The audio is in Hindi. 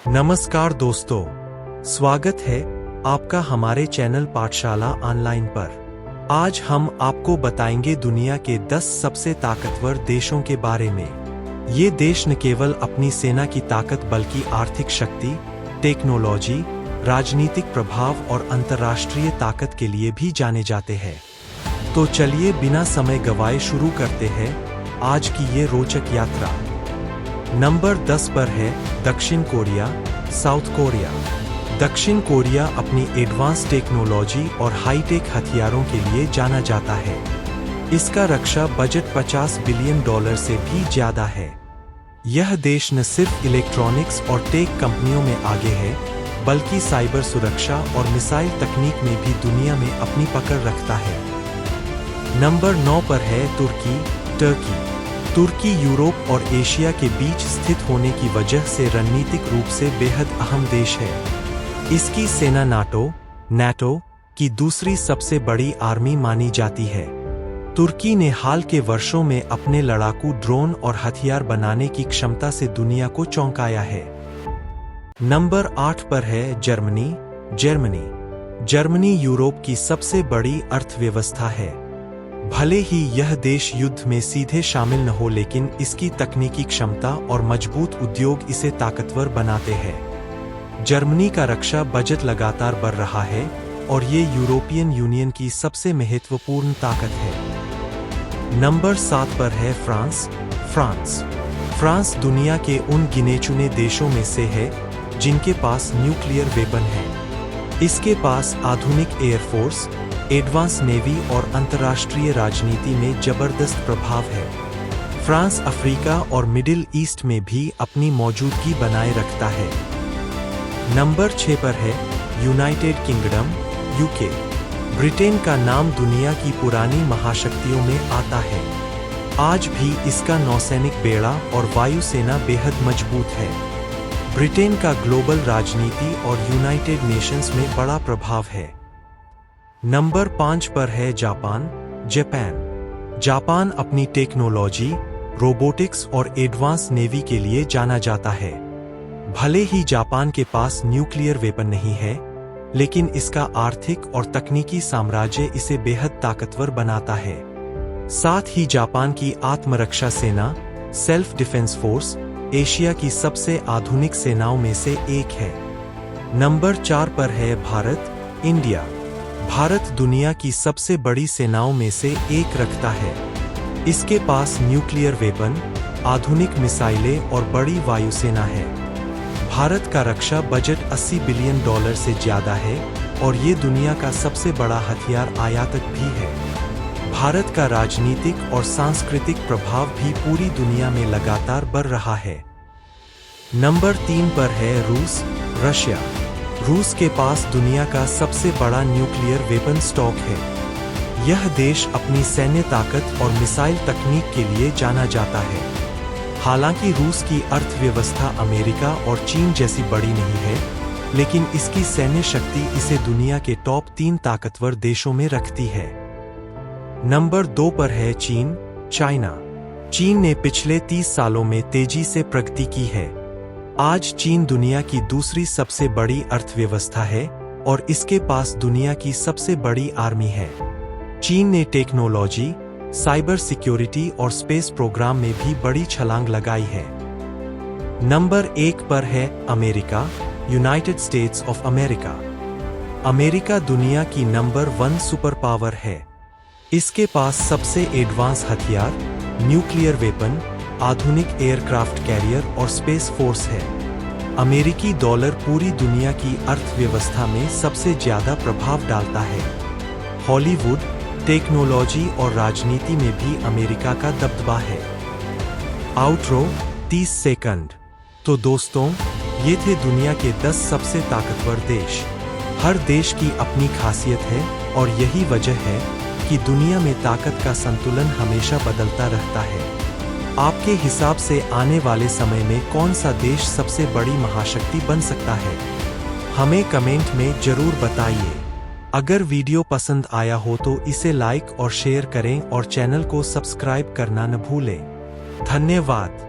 नमस्कार दोस्तों, स्वागत है आपका हमारे चैनल पाठशाला ऑनलाइन पर। आज हम आपको बताएंगे दुनिया के 10 सबसे ताकतवर देशों के बारे में। ये देश न केवल अपनी सेना की ताकत बल्कि आर्थिक शक्ति, टेक्नोलॉजी, राजनीतिक प्रभाव और अंतर्राष्ट्रीय ताकत के लिए भी जाने जाते हैं। तो चलिए बिना समय गवाए शुरू करते हैं आज की ये रोचक यात्रा। नंबर 10 पर है दक्षिण कोरिया, साउथ कोरिया। दक्षिण कोरिया अपनी एडवांस टेक्नोलॉजी और हाईटेक हथियारों के लिए जाना जाता है। इसका रक्षा बजट $50 बिलियन से भी ज्यादा है। यह देश न सिर्फ इलेक्ट्रॉनिक्स और टेक कंपनियों में आगे है, बल्कि साइबर सुरक्षा और मिसाइल तकनीक में भी दुनिया में अपनी पकड़ रखता है। नंबर 9 पर है टर्की। तुर्की यूरोप और एशिया के बीच स्थित होने की वजह से रणनीतिक रूप से बेहद अहम देश है। इसकी सेना नाटो की दूसरी सबसे बड़ी आर्मी मानी जाती है। तुर्की ने हाल के वर्षों में अपने लड़ाकू ड्रोन और हथियार बनाने की क्षमता से दुनिया को चौंकाया है। नंबर 8 पर है जर्मनी यूरोप की सबसे बड़ी अर्थव्यवस्था है। भले ही यह देश युद्ध में सीधे शामिल न हो, लेकिन इसकी तकनीकी क्षमता और मजबूत उद्योग इसे ताकतवर बनाते हैं। जर्मनी का रक्षा बजट लगातार बढ़ रहा है और ये यूरोपियन यूनियन की सबसे महत्वपूर्ण ताकत है। नंबर 7 पर है फ्रांस दुनिया के उन गिने चुने देशों में से है जिनके पास न्यूक्लियर वेपन है। इसके पास आधुनिक एयरफोर्स, एडवांस नेवी और अंतर्राष्ट्रीय राजनीति में जबरदस्त प्रभाव है। फ्रांस अफ्रीका और मिडिल ईस्ट में भी अपनी मौजूदगी बनाए रखता है। नंबर 6 पर है यूनाइटेड किंगडम, यूके। ब्रिटेन का नाम दुनिया की पुरानी महाशक्तियों में आता है। आज भी इसका नौसैनिक बेड़ा और वायुसेना बेहद मजबूत है। ब्रिटेन का ग्लोबल राजनीति और यूनाइटेड नेशंस में बड़ा प्रभाव है। नंबर 5 पर है जापान अपनी टेक्नोलॉजी, रोबोटिक्स और एडवांस नेवी के लिए जाना जाता है। भले ही जापान के पास न्यूक्लियर वेपन नहीं है, लेकिन इसका आर्थिक और तकनीकी साम्राज्य इसे बेहद ताकतवर बनाता है। साथ ही जापान की आत्मरक्षा सेना, सेल्फ डिफेंस फोर्स, एशिया की सबसे आधुनिक सेनाओं में से एक है। नंबर 4 पर है इंडिया। भारत दुनिया की सबसे बड़ी सेनाओं में से एक रखता है। इसके पास न्यूक्लियर वेपन, आधुनिक मिसाइलें और बड़ी वायुसेना है। भारत का रक्षा बजट $80 बिलियन से ज्यादा है और ये दुनिया का सबसे बड़ा हथियार आयातक भी है। भारत का राजनीतिक और सांस्कृतिक प्रभाव भी पूरी दुनिया में लगातार बढ़ रहा है। नंबर 3 पर है रशिया। रूस के पास दुनिया का सबसे बड़ा न्यूक्लियर वेपन स्टॉक है। यह देश अपनी सैन्य ताकत और मिसाइल तकनीक के लिए जाना जाता है। हालांकि रूस की अर्थव्यवस्था अमेरिका और चीन जैसी बड़ी नहीं है, लेकिन इसकी सैन्य शक्ति इसे दुनिया के टॉप 3 ताकतवर देशों में रखती है। नंबर 2 पर है चाइना। चीन ने पिछले 30 सालों में तेजी से प्रगति की है। आज चीन दुनिया की दूसरी सबसे बड़ी अर्थव्यवस्था है और इसके पास दुनिया की सबसे बड़ी आर्मी है। चीन ने टेक्नोलॉजी, साइबर सिक्योरिटी और स्पेस प्रोग्राम में भी बड़ी छलांग लगाई है। नंबर 1 पर है America, United states of America. America दुनिया की नंबर 1 सुपर पावर है। इसके पास सबसे एडवांस हथियार, न्यूक्लियर वेपन, आधुनिक एयरक्राफ्ट कैरियर और स्पेस फोर्स है। अमेरिकी डॉलर पूरी दुनिया की अर्थव्यवस्था में सबसे ज्यादा प्रभाव डालता है। हॉलीवुड, टेक्नोलॉजी और राजनीति में भी अमेरिका का दबदबा है। Outro 30 second. तो दोस्तों, ये थे दुनिया के 10 सबसे ताकतवर देश। हर देश की अपनी खासियत है और यही वजह है कि दुनिया में ताकत का संतुलन हमेशा बदलता रहता है। आपके हिसाब से आने वाले समय में कौन सा देश सबसे बड़ी महाशक्ति बन सकता है? हमें कमेंट में जरूर बताइए। अगर वीडियो पसंद आया हो तो इसे लाइक और शेयर करें और चैनल को सब्सक्राइब करना न भूलें। धन्यवाद।